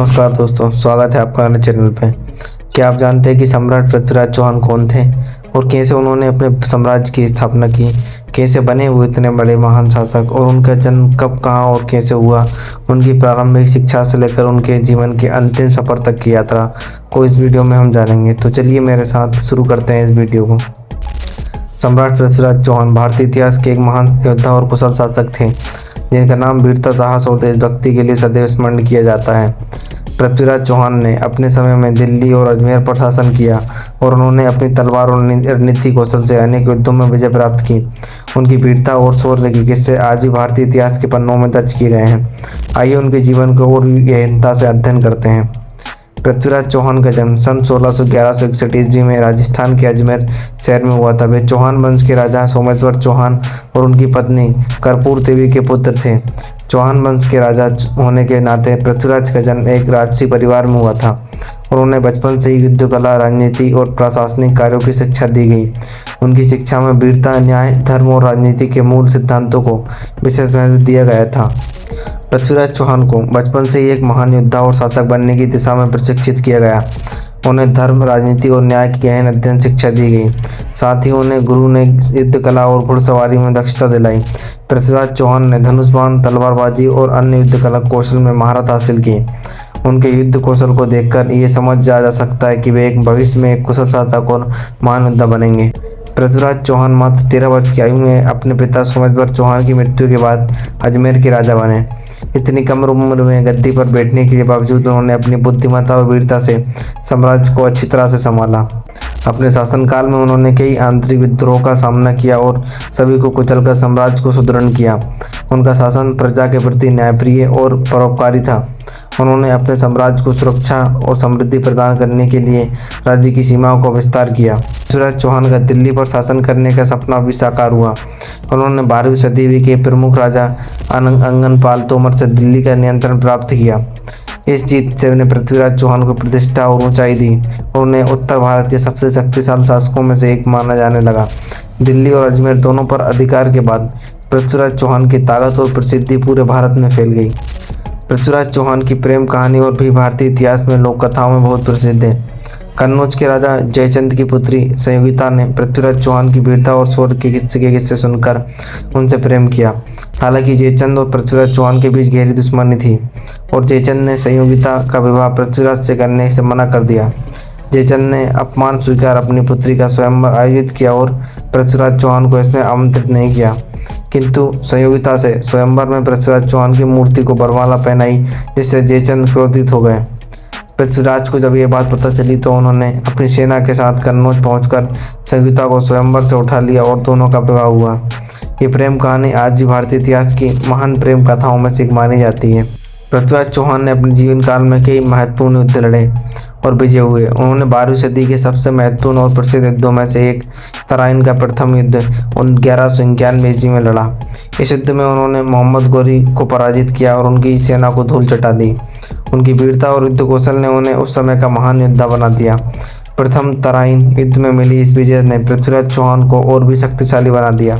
नमस्कार दोस्तों, स्वागत है आपका हमारे चैनल पे। क्या आप जानते हैं कि सम्राट पृथ्वीराज चौहान कौन थे और कैसे उन्होंने अपने साम्राज्य की स्थापना की? कैसे बने हुए इतने बड़े महान शासक और उनका जन्म कब, कहाँ और कैसे हुआ? उनकी प्रारंभिक शिक्षा से लेकर उनके जीवन के अंतिम सफर तक की यात्रा को इस वीडियो में हम जानेंगे। तो चलिए मेरे साथ शुरू करते हैं इस वीडियो को। सम्राट पृथ्वीराज चौहान भारतीय इतिहास के एक महान योद्धा और कुशल शासक थे, जिनका नाम वीरता, साहस और देशभक्ति के लिए सदैव स्मरण किया जाता है। पृथ्वीराज चौहान ने अपने समय में दिल्ली और अजमेर पर शासन किया और उन्होंने अपनी तलवार और रणनीति कौशल से अनेक युद्धों में विजय प्राप्त की। उनकी वीरता और शौर्य के किस्से आज भी भारतीय इतिहास के पन्नों में दर्ज किए गए हैं। आइए उनके जीवन को और गहनता से अध्ययन करते हैं। पृथ्वीराज चौहान का जन्म सन 1611-61 ईस्वी में राजस्थान के अजमेर शहर में हुआ था। वे चौहान वंश के राजा सोमेश्वर चौहान और उनकी पत्नी कर्पूर देवी के पुत्र थे। चौहान वंश के राजा होने के नाते पृथ्वीराज का जन्म एक राजसी परिवार में हुआ था और उन्हें बचपन से ही युद्ध कला, राजनीति और प्रशासनिक कार्यों की शिक्षा दी गई। उनकी शिक्षा में वीरता, न्याय, धर्म और राजनीति के मूल सिद्धांतों को विशेष महत्व दिया गया था। पृथ्वीराज चौहान को बचपन से ही एक महान योद्धा और शासक बनने की दिशा में प्रशिक्षित किया गया। उन्हें धर्म, राजनीति और न्याय की गहन अध्ययन शिक्षा दी गई। साथ ही उन्हें गुरु ने युद्ध कला और घुड़सवारी में दक्षता दिलाई। पृथ्वीराज चौहान ने धनुष्बाण, तलवारबाजी और अन्य युद्ध कला कौशल में महारत हासिल की। उनके युद्ध कौशल को देखकर ये समझ जा सकता है कि वे एक भविष्य में एक कुशल शासक और महान योद्धा बनेंगे। पृथ्वीराज चौहान मात्र 13 वर्ष की आयु में अपने पिता सोमेश्वर चौहान की मृत्यु के बाद अजमेर के राजा बने। इतनी कम उम्र में गद्दी पर बैठने के बावजूद उन्होंने अपनी बुद्धिमत्ता और वीरता से साम्राज्य को अच्छी तरह से संभाला। अपने शासनकाल में उन्होंने कई आंतरिक विद्रोह का सामना किया और सभी को कुचलकर साम्राज्य को सुदृढ़ किया। उनका शासन प्रजा के प्रति न्यायप्रिय और परोपकारी था। उन्होंने अपने साम्राज्य को सुरक्षा और समृद्धि प्रदान करने के लिए राज्य की सीमाओं का विस्तार किया। पृथ्वीराज चौहान का दिल्ली पर शासन करने का सपना भी साकार हुआ। उन्होंने 12वीं सदी के प्रमुख राजा अंगनपाल तोमर से दिल्ली का नियंत्रण प्राप्त किया। इस जीत से उन्हें पृथ्वीराज चौहान को प्रतिष्ठा और ऊंचाई दी और उन्हें उत्तर भारत के सबसे शक्तिशाली शासकों में से एक माना जाने लगा। दिल्ली और अजमेर दोनों पर अधिकार के बाद पृथ्वीराज चौहान की ताकत और प्रसिद्धि पूरे भारत में फैल गई। पृथ्वीराज चौहान की प्रेम कहानी और भी भारतीय इतिहास में लोक कथाओं में बहुत प्रसिद्ध है। कन्नौज के राजा जयचंद की पुत्री संयोगिता ने पृथ्वीराज चौहान की वीरता और शौर्य के किस्से सुनकर उनसे प्रेम किया। हालांकि जयचंद और पृथ्वीराज चौहान के बीच गहरी दुश्मनी थी और जयचंद ने संयोगिता का विवाह पृथ्वीराज से करने से मना कर दिया। जयचंद ने अपमान स्वीकार अपनी पुत्री का स्वयंवर आयोजित किया और पृथ्वीराज चौहान को इसमें आमंत्रित नहीं किया, किंतु संयोगिता से स्वयंवर में पृथ्वीराज चौहान की मूर्ति को बरमाला पहनाई, जिससे जयचंद क्रोधित हो गए। पृथ्वीराज को जब ये बात पता चली तो उन्होंने अपनी सेना के साथ कन्नौज पहुंचकर संयोगिता को स्वयंवर से उठा लिया और दोनों का विवाह हुआ। ये प्रेम कहानी आज भी भारतीय इतिहास की महान प्रेम कथाओं में से एक मानी जाती है। पृथ्वीराज चौहान ने अपने जीवन काल में कई महत्वपूर्ण युद्ध लड़े और विजय हुए। उन्होंने 12वीं सदी के सबसे महत्वपूर्ण और प्रसिद्ध युद्धों में से एक तराइन का प्रथम युद्ध 1191 ईस्वी में लड़ा। इस युद्ध में उन्होंने मोहम्मद गौरी को पराजित किया और उनकी सेना को धूल चटा दी। उनकी वीरता और युद्ध कौशल ने उन्हें उस समय का महान योद्धा बना दिया। प्रथम तराइन युद्ध में मिली इस विजय ने पृथ्वीराज चौहान को और भी शक्तिशाली बना दिया।